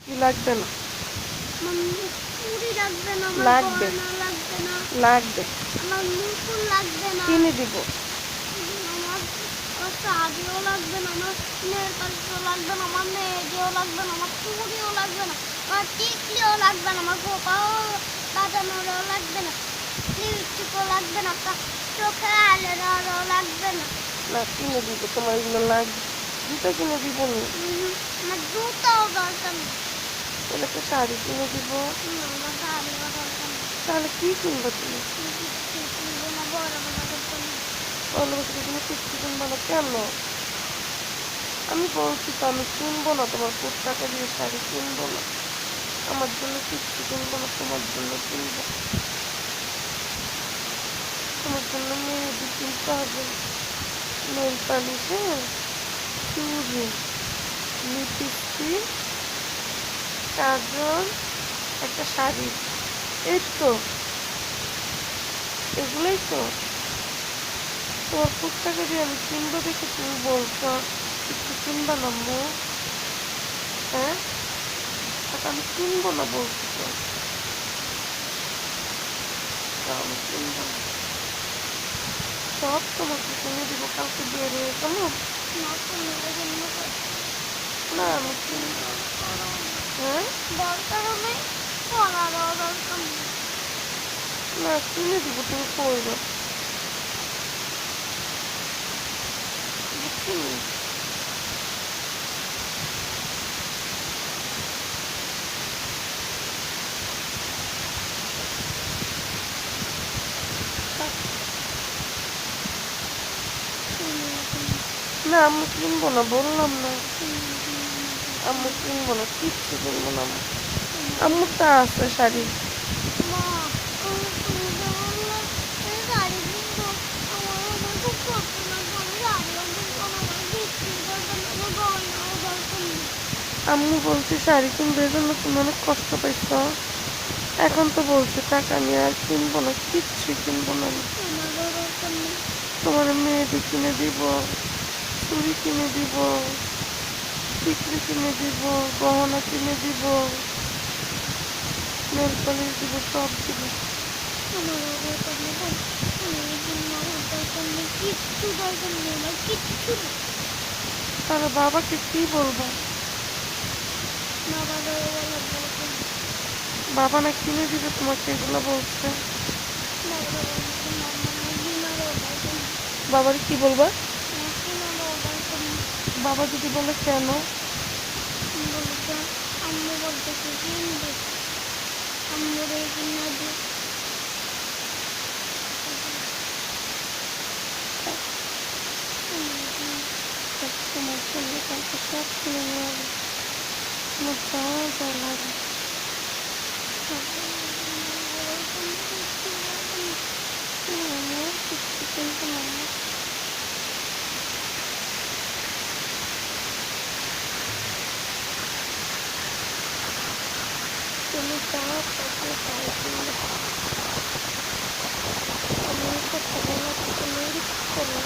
কি লাগবে না? চুড়ি লাগবে না, লাগবে লাগবে না, লাগবে আমার মুকুল লাগবে না, কিনে দিব। আমার শাড়িও লাগবে না, আমার নেল পালিশও লাগবে না, আমার মেহেদিও লাগবে না, আমার চুড়িও লাগবে না, আমার টিকলিও লাগবে না, আমার খোপাও বাজানোরও লাগবে না, লিপস্টিকও লাগবে না, আপনার চোখের আইলাইনারও লাগবে না। না কিনে দিব, তোমার এগুলো লাগবে। জুতো কিনে দিব নি? আমার জুতাও দরকার নেই। তাহলে একটা শাড়ি কিনে দিব। আমার শাড়িও দরকার নেই। তাহলে কি কিনবো তুমি? কিনবো না, বড় বাবা দরকার নেই। পয়লা বছরে তুমি কিস্তি কিনবো না কেন? আমি বলছি তো আমি কিনবো না, তোমার 4 টাকা দিয়ে শাড়ি কিনবো না। আমার জন্য কিস্তি কিনবো না, তোমার জন্য কিনবো। তোমার জন্য মেহেদি কিনতে হবে, নেল পালিশ, চুড়ি, লিপস্টিক, কাজল, একটা শাড়ি। এই তো, এগুলোই তো। তোমার 4 টাকা দিয়ে আমি কিনবো দেখে তুমি বলছো কিছু কিনবা না আম্মু? হ্যাঁ, আমি কিনবো না বলছি তো, আমি কিনবো না। সব তোমাকে কিনে দিব, কাউকে বের হয়ে গেল না, আমি কিনবো। হ্যাঁ, দরকার নেই, পড়ারও দরকার নেই। না কিনে দিব, তুমি পড়বে বুঝছি। না আমি কিনবো না, বললাম না আম্মু কিনবো না, কিচ্ছু কিনবো না আম্মু। আম্মুর তা আছে শাড়ি। মা, তুমি যে বললে শাড়ি কিনবো, আমার খুব কষ্ট লাগবে। আমি শাড়িও কিনবো না, আমার কিচ্ছুই দরকার নেই, আমার গয়নাও দরকার নেই। আম্মু বলছি শাড়ি কিনবে, এজন্য তুমি অনেক কষ্ট পাইছো। এখন তো বলছি টাকা নিয়ে আর কিনবো না, কিচ্ছুই কিনবো না আমি। আমারও দরকার নেই। তোমার মেহেদি কিনে দিব, চুড়ি কিনে দিব, টিকলি কিনে দিব, গহনা কিনে দিব, নেল পালিশ দিব, সব দিব। আমারও দরকার নেই, আমার জন্য আমার দরকার নেই, কিচ্ছু দরকার নেই, আমার কিচ্ছু নেই। তাহলে বাবাকে কি বলবো? বাবারও বলার দরকার নেই। বাবা না কিনে দিবে তোমাকে, এগুলো বলছে। বাবারও বলছে আমার কিনারও দরকার নেই। বাবার কি বলবা? আমার কিনারও দরকার নেই। বাবা যদি বলে কেন? বলছে আম্মু বলতেছে কিনবে, আম্মুরে কিনা দিই। তোমার জন্য কালকে সব কিনে নিয়ে আসবো, তোমার যা যা লাগে। আমি আর কিচ্ছু কিনবো না আম্মু। তুমি যা চাইছো তাই কিনবো। আমি কথা বলা তুমি রিস্ক করো।